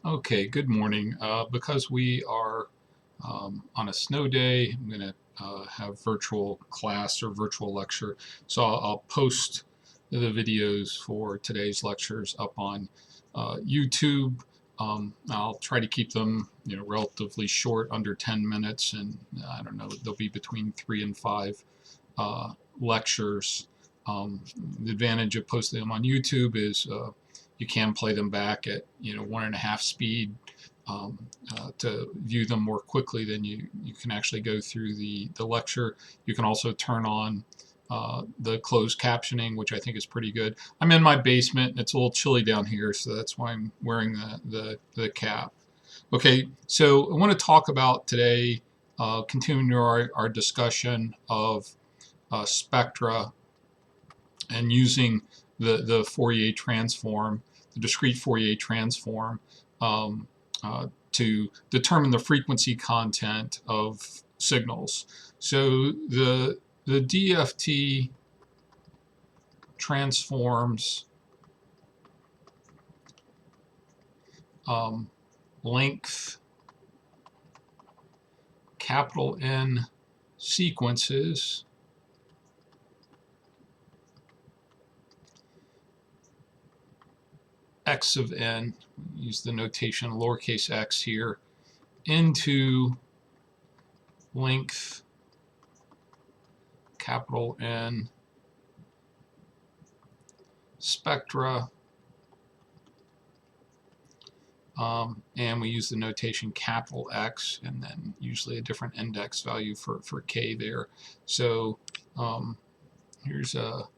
Okay, good morning. Because we are on a snow day, I'm going to have virtual class or virtual lecture. So I'll post the videos for today's lectures up on YouTube. I'll try to keep them, relatively short, under 10 minutes, and I don't know, they'll be between 3 and 5 lectures. The advantage of posting them on YouTube is you can play them back at 1.5 speed to view them more quickly than you can actually go through the lecture. You can also turn on the closed captioning, which I think is pretty good. I'm in my basement and it's a little chilly down here, so that's why I'm wearing the cap. Okay, so I want to talk about today, continuing our discussion of spectra and using the Fourier transform, the discrete Fourier transform, um, to determine the frequency content of signals. So the DFT transforms length capital N sequences x of n, use the notation lowercase x here, into length capital N spectra, and we use the notation capital X and then usually a different index value for k there. So here's a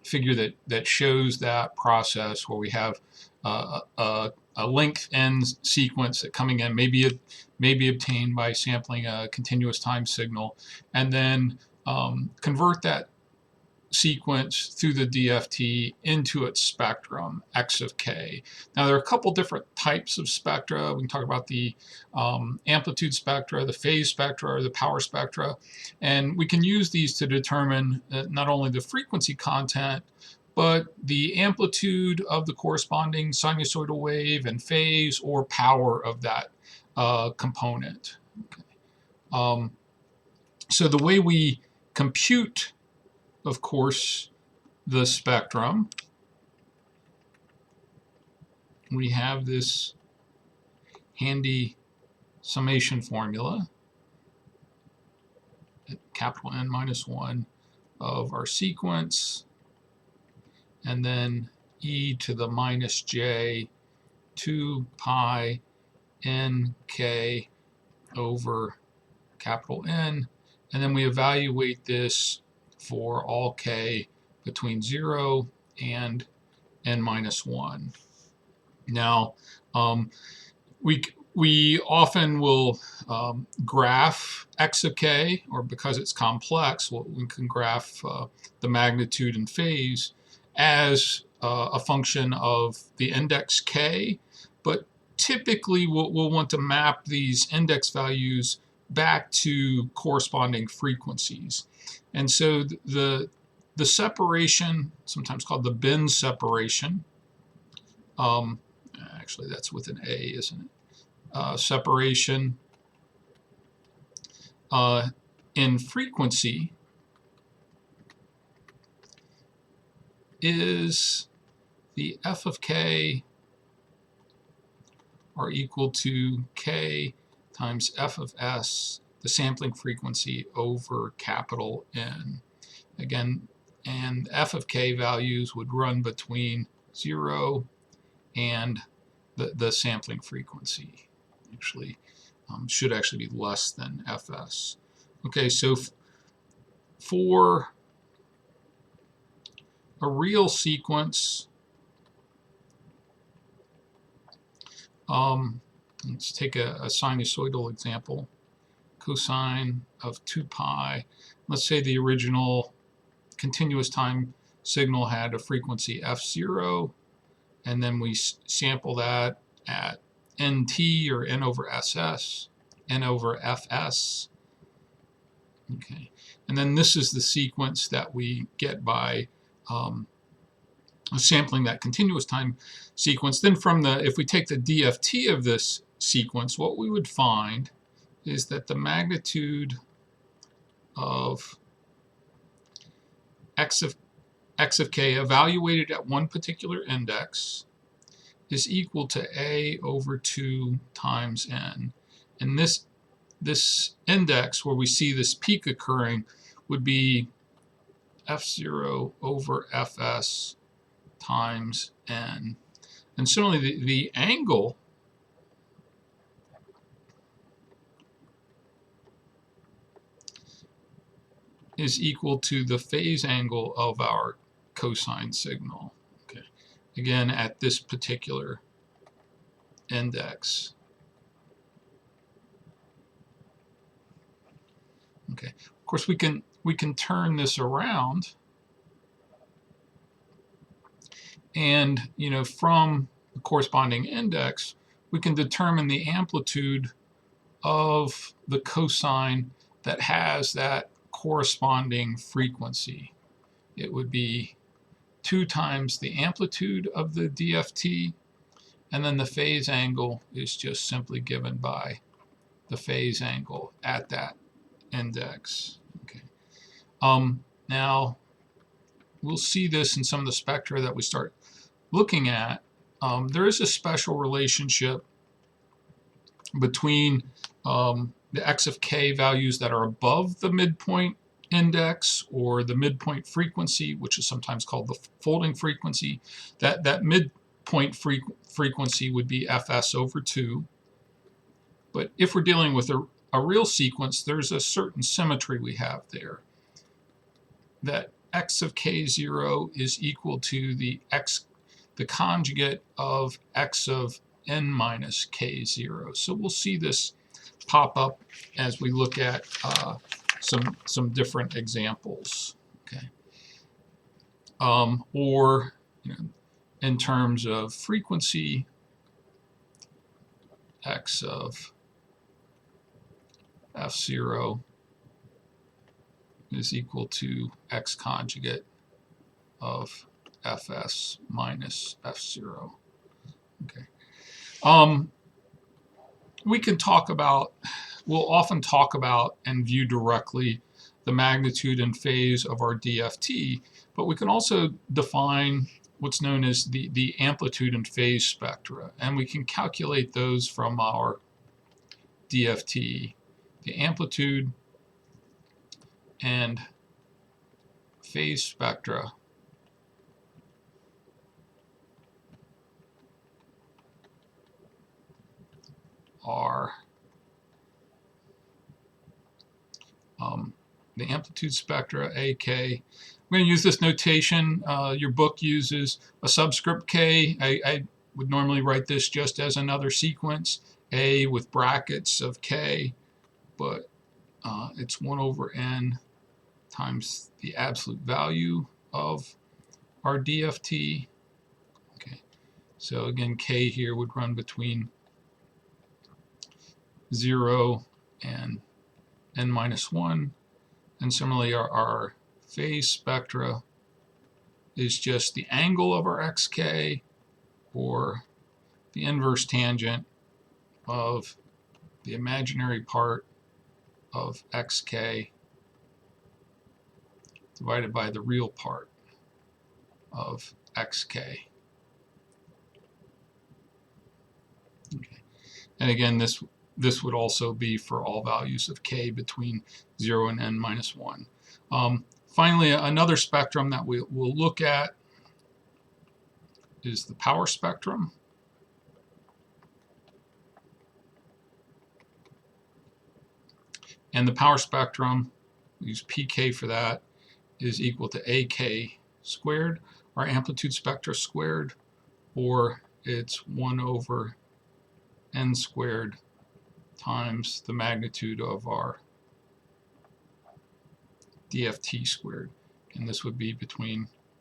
figure that shows that process where we have a length n sequence that coming in may be obtained by sampling a continuous time signal, and then convert that sequence through the DFT into its spectrum, x of k. Now there are a couple different types of spectra. We can talk about the amplitude spectra, the phase spectra, or the power spectra, and we can use these to determine not only the frequency content, but the amplitude of the corresponding sinusoidal wave and phase or power of that component. Okay. So the way we compute, of course, the spectrum, we have this handy summation formula at capital N minus 1 of our sequence, and then e to the minus j 2 pi nk over capital N, and then we evaluate this for all k between 0 and n minus 1. Now, we often will graph x of k, or because it's complex, we can graph the magnitude and phase as a function of the index k, but typically we'll want to map these index values back to corresponding frequencies. And so the separation, sometimes called the bin separation, actually that's with an A, isn't it? Separation in frequency is the f of k are equal to k times f of s, the sampling frequency, over capital N. Again, and f of k values would run between 0 and the sampling frequency. Actually, should actually be less than fs. Okay, so for a real sequence, let's take a sinusoidal example. Cosine of 2 pi. Let's say the original continuous time signal had a frequency f0, and then we sample that at nt, or n over ss, n over fs. Okay, and then this is the sequence that we get by sampling that continuous time sequence. Then from the, if we take the DFT of this sequence, what we would find is that the magnitude of x of k evaluated at one particular index is equal to a over 2 times n. And this index where we see this peak occurring would be f0 over fs times n. And similarly, the angle is equal to the phase angle of our cosine signal. Okay. Again, at this particular index. Okay. Of course, we can turn this around, and from the corresponding index, we can determine the amplitude of the cosine that has that corresponding frequency. It would be 2 times the amplitude of the DFT, and then the phase angle is just simply given by the phase angle at that index. Okay. Now we'll see this in some of the spectra that we start looking at. There is a special relationship between the x of k values that are above the midpoint index or the midpoint frequency, which is sometimes called the folding frequency. That midpoint frequency would be fs over 2. But if we're dealing with a real sequence, there's a certain symmetry we have there. That x of k0 is equal to the conjugate of x of n minus k0. So we'll see this pop up as we look at some different examples. Okay. Or in terms of frequency, x of f0 is equal to x conjugate of fs minus f0. Okay. We can talk about, we'll often talk about and view directly the magnitude and phase of our DFT, but we can also define what's known as the amplitude and phase spectra, and we can calculate those from our DFT. The amplitude and phase spectra are the amplitude spectra, AK. I'm going to use this notation. Your book uses a subscript K. I would normally write this just as another sequence, A with brackets of K, but it's 1 over n times the absolute value of our DFT. Okay, so again, K here would run between 0 and n minus 1. And similarly, our phase spectra is just the angle of our xk, or the inverse tangent of the imaginary part of xk divided by the real part of xk. Okay. And again, this would also be for all values of k between 0 and n minus 1. Finally, another spectrum that we'll look at is the power spectrum. And the power spectrum, we use pk for that, is equal to ak squared, our amplitude spectra squared, or it's 1 over n squared times the magnitude of our DFT squared. And this would be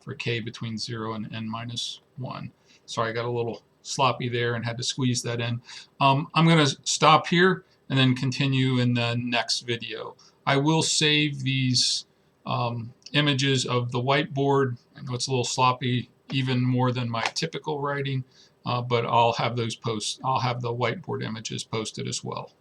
for k between 0 and n minus 1. Sorry, I got a little sloppy there and had to squeeze that in. I'm going to stop here and then continue in the next video. I will save these images of the whiteboard. I know it's a little sloppy even more than my typical writing, but I'll have those posts. I'll have the whiteboard images posted as well.